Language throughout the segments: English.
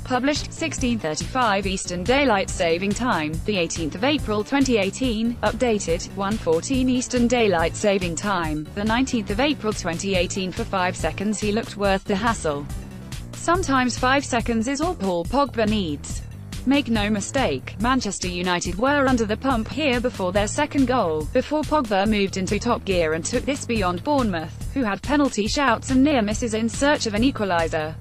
Published, 16:35 Eastern Daylight Saving Time, the 18th of April 2018. Updated, 1:14 Eastern Daylight Saving Time, the 19th of April 2018. For 5 seconds he looked worth the hassle. Sometimes 5 seconds is all Paul Pogba needs. Make no mistake, Manchester United were under the pump here before their second goal, before Pogba moved into top gear and took this beyond Bournemouth, who had penalty shouts and near misses in search of an equaliser.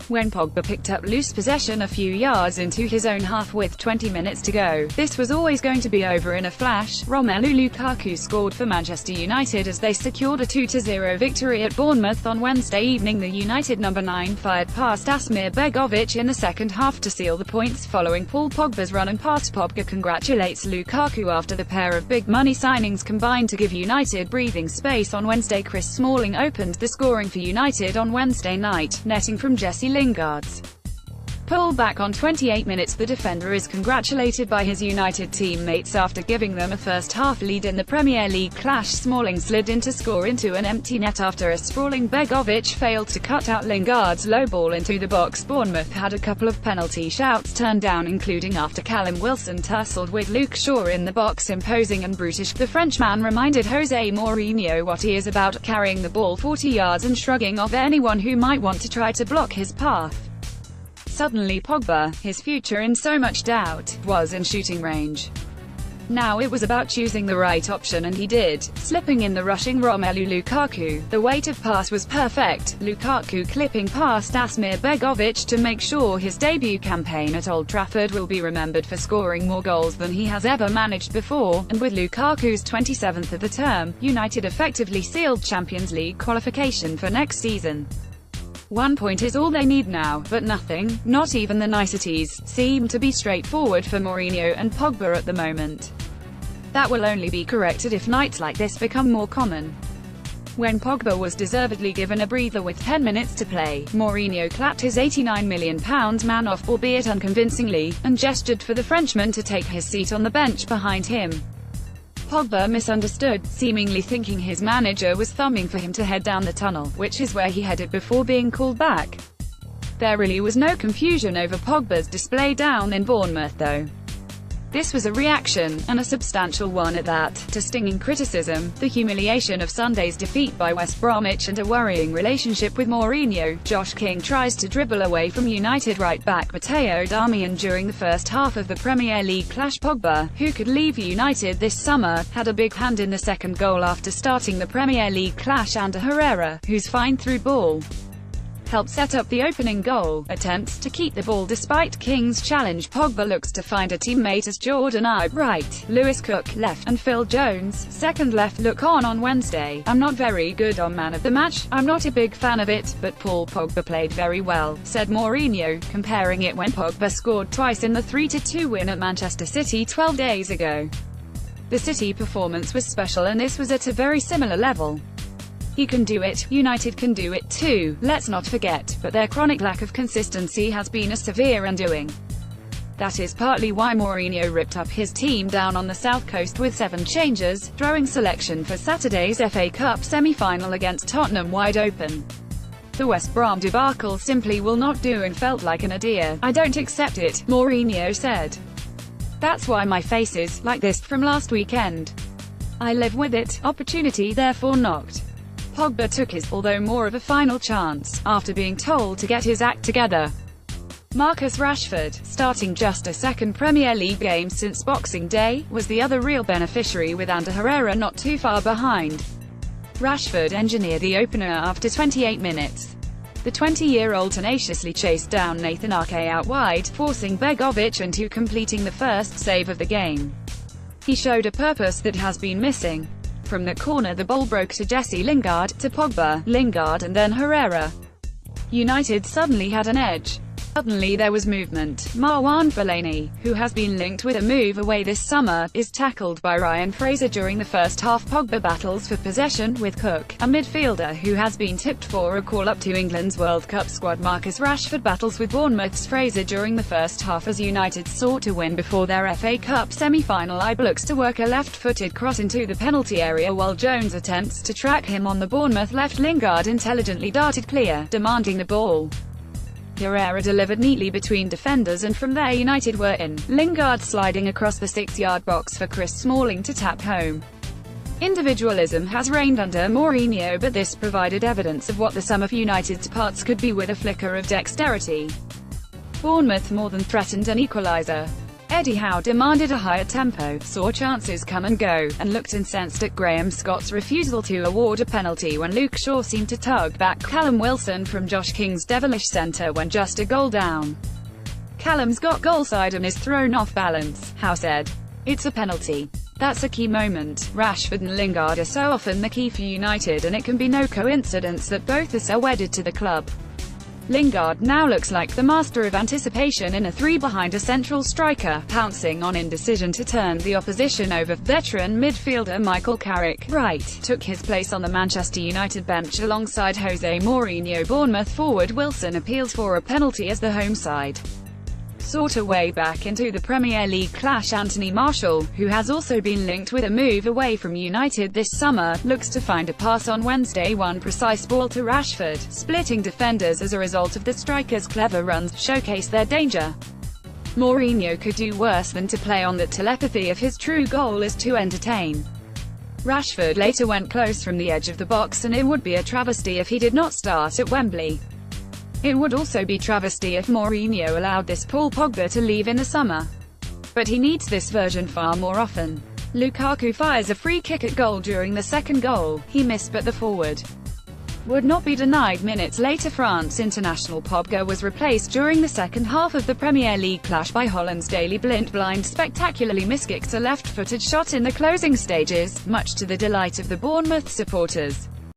When Pogba picked up loose possession a few yards into his own half with 20 minutes to go, this was always going to be over in a flash. Romelu Lukaku scored for Manchester United as they secured a 2-0 victory at Bournemouth on Wednesday evening. The United number 9 fired past Asmir Begovic in the second half to seal the points following Paul Pogba's run and pass. Pogba congratulates Lukaku after the pair of big money signings combined to give United breathing space on Wednesday. Chris Smalling opened the scoring for United on Wednesday night, netting from Jesse Lingard's pull back on 28 minutes. The defender is congratulated by his United teammates after giving them a first-half lead in the Premier League clash. Smalling slid in to score into an empty net after a sprawling Begovic failed to cut out Lingard's low ball into the box. Bournemouth had a couple of penalty shouts turned down, including after Callum Wilson tussled with Luke Shaw in the box. Imposing and brutish, the Frenchman reminded Jose Mourinho what he is about, carrying the ball 40 yards and shrugging off anyone who might want to try to block his path. Suddenly Pogba, his future in so much doubt, was in shooting range. Now it was about choosing the right option, and he did, slipping in the rushing Romelu Lukaku. The weight of pass was perfect, Lukaku clipping past Asmir Begovic to make sure his debut campaign at Old Trafford will be remembered for scoring more goals than he has ever managed before, and with Lukaku's 27th of the term, United effectively sealed Champions League qualification for next season. 1 point is all they need now, but nothing, not even the niceties, seem to be straightforward for Mourinho and Pogba at the moment. That will only be corrected if nights like this become more common. When Pogba was deservedly given a breather with 10 minutes to play, Mourinho clapped his £89 million man off, albeit unconvincingly, and gestured for the Frenchman to take his seat on the bench behind him. Pogba misunderstood, seemingly thinking his manager was thumbing for him to head down the tunnel, which is where he headed before being called back. There really was no confusion over Pogba's display down in Bournemouth though. This was a reaction, and a substantial one at that, to stinging criticism, the humiliation of Sunday's defeat by West Bromwich and a worrying relationship with Mourinho. Josh King tries to dribble away from United right-back Matteo Darmian during the first half of the Premier League clash. Pogba, who could leave United this summer, had a big hand in the second goal after starting the Premier League clash, and Herrera, whose fine through ball helped set up the opening goal. Attempts to keep the ball despite King's challenge. Pogba looks to find a teammate as Jordan Ibe right, Lewis Cook left, and Phil Jones second left look on Wednesday. I'm not very good on man of the match, I'm not a big fan of it, but Paul Pogba played very well, said Mourinho, comparing it when Pogba scored twice in the 3-2 win at Manchester City 12 days ago. The City performance was special, and this was at a very similar level. He can do it, United can do it too, let's not forget, but their chronic lack of consistency has been a severe undoing. That is partly why Mourinho ripped up his team down on the South Coast with 7 changes, throwing selection for Saturday's FA Cup semi-final against Tottenham wide open. The West Brom debacle simply will not do and felt like an idea. I don't accept it, Mourinho said. That's why my face is like this from last weekend. I live with it, opportunity therefore knocked. Pogba took his, although more of a final chance, after being told to get his act together. Marcus Rashford, starting just a second Premier League game since Boxing Day, was the other real beneficiary, with Ander Herrera not too far behind. Rashford engineered the opener after 28 minutes. The 20-year-old tenaciously chased down Nathan Ake out wide, forcing Begovic into completing the first save of the game. He showed a purpose that has been missing. From the corner the ball broke to Jesse Lingard, to Pogba, Lingard and then Herrera. United suddenly had an edge. Suddenly there was movement. Marwan Fellaini, who has been linked with a move away this summer, is tackled by Ryan Fraser during the first half. Pogba battles for possession with Cook, a midfielder who has been tipped for a call-up to England's World Cup squad. Marcus Rashford battles with Bournemouth's Fraser during the first half as United sought to win before their FA Cup semi-final. Ibe looks to work a left-footed cross into the penalty area while Jones attempts to track him on the Bournemouth left. Lingard intelligently darted clear, demanding the ball. Herrera delivered neatly between defenders and from there United were in. Lingard sliding across the 6-yard box for Chris Smalling to tap home. Individualism has reigned under Mourinho, but this provided evidence of what the sum of United's parts could be with a flicker of dexterity. Bournemouth more than threatened an equaliser. Eddie Howe demanded a higher tempo, saw chances come and go, and looked incensed at Graham Scott's refusal to award a penalty when Luke Shaw seemed to tug back Callum Wilson from Josh King's devilish centre when just a goal down. "Callum's got goal side and is thrown off balance," Howe said. "It's a penalty. That's a key moment. Rashford and Lingard are so often the key for United, and it can be no coincidence that both are so wedded to the club." Lingard now looks like the master of anticipation in a three behind a central striker, pouncing on indecision to turn the opposition over. Veteran midfielder Michael Carrick, right, took his place on the Manchester United bench alongside Jose Mourinho. Bournemouth forward Wilson appeals for a penalty as the home side sought a way back into the Premier League clash. Anthony Martial, who has also been linked with a move away from United this summer, looks to find a pass on Wednesday. One precise ball to Rashford, splitting defenders as a result of the striker's clever runs, showcase their danger. Mourinho could do worse than to play on that telepathy if his true goal is to entertain. Rashford later went close from the edge of the box, and it would be a travesty if he did not start at Wembley. It would also be travesty if Mourinho allowed this Paul Pogba to leave in the summer. But he needs this version far more often. Lukaku fires a free kick at goal during the second goal. He missed, but the forward would not be denied. Minutes later, France international Pogba was replaced during the second half of the Premier League clash by Holland's Daley Blind spectacularly miskicked a left-footed shot in the closing stages, much to the delight of the Bournemouth supporters.